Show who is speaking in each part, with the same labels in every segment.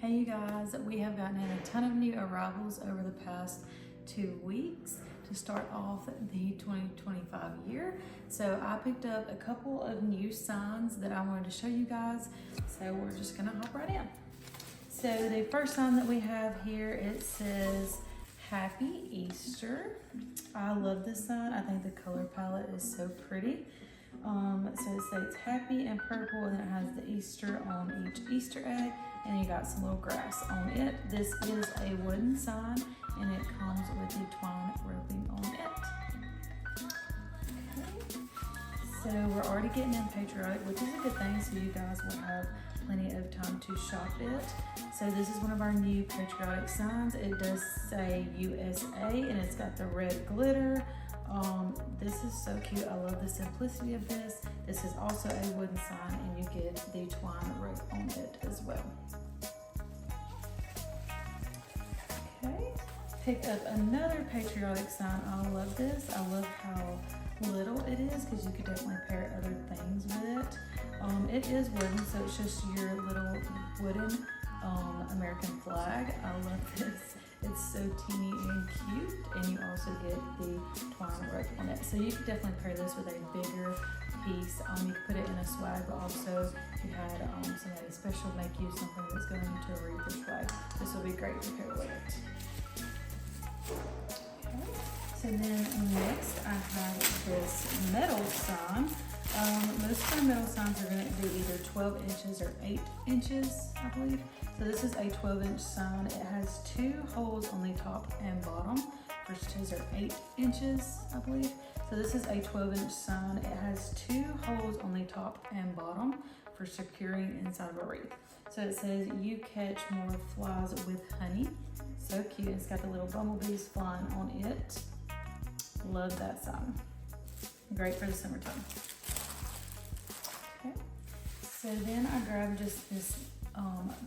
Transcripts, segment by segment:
Speaker 1: Hey you guys, we have gotten in a ton of new arrivals over the past 2 weeks to start off the 2025 year. So I picked up a couple of new signs that I wanted to show you guys. So we're just gonna hop right in. So the first sign that we have here, it says Happy Easter. I love this sign. I think the color palette is so pretty. So it says happy in purple, and it has the Easter on each Easter egg, and you got some little grass on it. This is a wooden sign, and it comes with the twine roping on it. Okay. So we're already getting in patriotic, which is a good thing, so you guys will have plenty of time to shop it. So this is one of our new patriotic signs. It does say USA, and it's got the red glitter. This is so cute. I love the simplicity of this. This is also a wooden sign, and you get the twine rope on it as well. Okay, picked up another patriotic sign. I love this. I love how little it is because you could definitely pair other things with it. It is wooden, so it's just your little wooden American flag. I love this. It's so teeny and cute, and you also get the twine rope on it. So you could definitely pair this with a bigger piece. You could put it in a swag, but also if you had somebody special make you something that's going into a wreath or swag, this would be great to pair with it. Okay. So then next I have this metal sign. Most of our metal signs are going to do either 12 inches or 8 inches, I believe. So this is a 12-inch sign. It has 2 holes on the top and bottom. First 2 are 8 inches, I believe. So this is a 12-inch sign. It has 2 holes on the top and bottom for securing inside of a wreath. So it says, "You catch more flies with honey." So cute. It's got the little bumblebees flying on it. Love that sign. Great for the summertime. Okay. So then I grabbed just this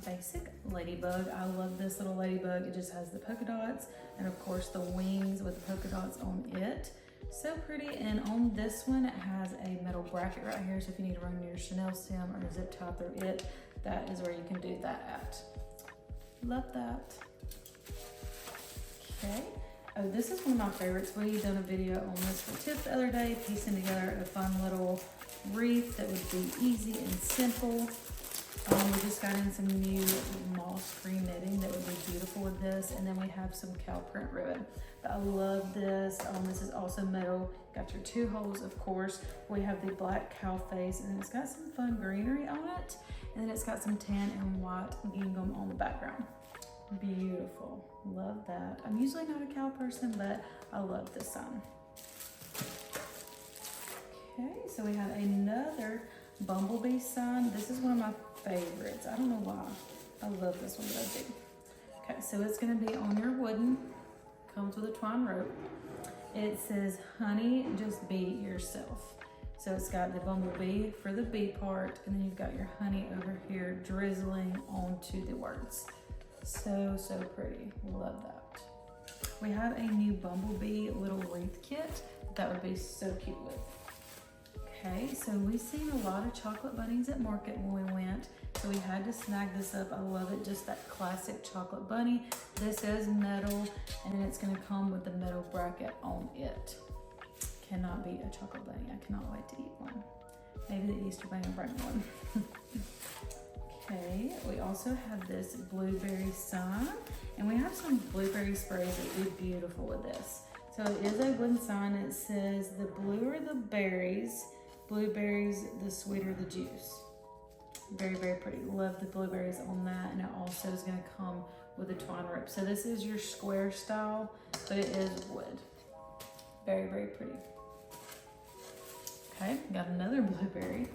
Speaker 1: basic ladybug. I love this little ladybug. It just has the polka dots and of course the wings with the polka dots on it. So pretty. And on this one it has a metal bracket right here, so if you need to run your Chanel stem or zip tie through it, that is where you can do that at. Love that. Okay. Oh, this is one of my favorites. We done a video on this for tips the other day, piecing together a fun little wreath that would be easy and simple. We just got in some new moss green knitting that would be beautiful with this, and then we have some cow print ribbon. But I love this. This is also metal. Got your 2 holes, of course. We have the black cow face, and it's got some fun greenery on it, and then it's got some tan and white gingham on the background. Beautiful. Love that. I'm usually not a cow person, but I love this sign. Okay, so we have another bumblebee sign. This is one of my favorites. I don't know why. I love this one, but I do. Okay, so it's going to be on your wooden. Comes with a twine rope. It says, "Honey, just be yourself." So it's got the bumblebee for the bee part, and then you've got your honey over here drizzling onto the words. So, so pretty. Love that. We have a new bumblebee little wreath kit that would be so cute with. Okay, so we've seen a lot of chocolate bunnies at market when we went, so we had to snag this up. I love it, just that classic chocolate bunny. This is metal, and then it's gonna come with the metal bracket on it. Cannot beat a chocolate bunny. I cannot wait to eat one. Maybe the Easter bunny will bring one. Okay, we also have this blueberry sign, and we have some blueberry sprays that would be beautiful with this. So it is a wooden sign. It says, "The bluer the berries, blueberries, the sweeter the juice." Very, very pretty. Love the blueberries on that, and it also is going to come with a twine rope. So this is your square style, but it is wood. Very, very pretty. Okay, got another blueberry.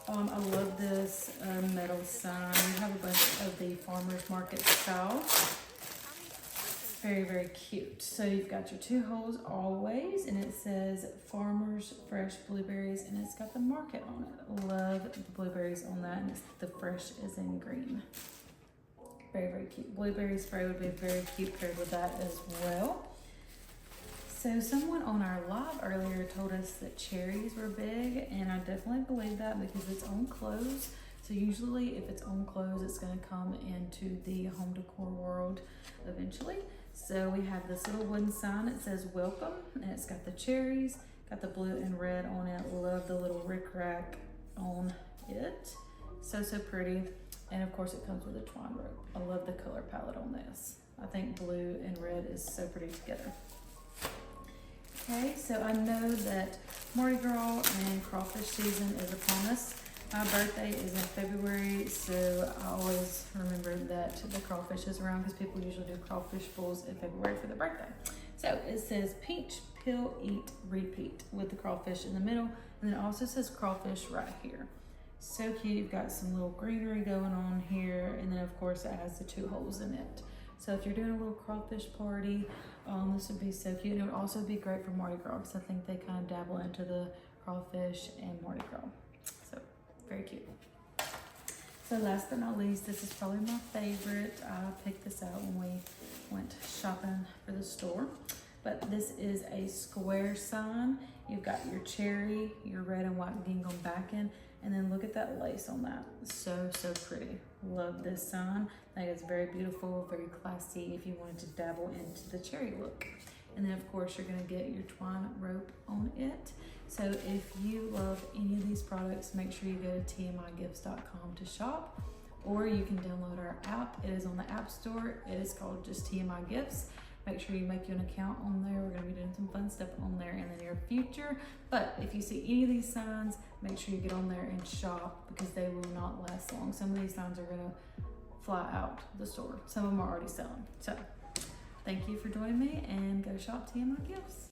Speaker 1: I love this metal sign. We have a bunch of the farmer's market style. Very, very cute. So you've got your 2 holes always, and it says "Farmer's Fresh Blueberries," and it's got the market on it. Love the blueberries on that, and the fresh is in green. Very, very cute. Blueberry spray would be very cute paired with that as well. So someone on our live earlier told us that cherries were big, and I definitely believe that because it's on clothes. So usually if it's on clothes, it's gonna come into the home decor world eventually. So we have this little wooden sign. It says welcome, and it's got the cherries, got the blue and red on it. Love the little rickrack on it. So pretty. And of course it comes with a twine rope. I love the color palette on this. I think blue and red is so pretty together. Okay, so I know that Mardi Gras and crawfish season is upon us. My birthday is in February, so I always remember that the crawfish is around because people usually do crawfish bowls in February for their birthday. So it says peach, peel, eat, repeat with the crawfish in the middle, and then it also says crawfish right here. So cute. You've got some little greenery going on here, and then of course it has the 2 holes in it. So if you're doing a little crawfish party, this would be so cute. And it would also be great for Mardi Gras because I think they kind of dabble into the crawfish and Mardi Gras. So very cute. So last but not least, this is probably my favorite. I picked this out when we went shopping for the store. But this is a square sign. You've got your cherry, your red and white gingham backing, and then look at that lace on that. So pretty. Love this sign. I think it's very beautiful, very classy if you wanted to dabble into the cherry look. And then of course you're gonna get your twine rope on it. So if you love any of these products, make sure you go to tmigifts.com to shop, or you can download our app. It is on the App Store. It is called just TMI Gifts. Make sure you make you an account on there. We're gonna be doing some fun stuff on there in the near future. But if you see any of these signs, make sure you get on there and shop because they will not last long. Some of these signs are gonna fly out the store. Some of them are already selling. So thank you for joining me, and go shop TMI Gifts.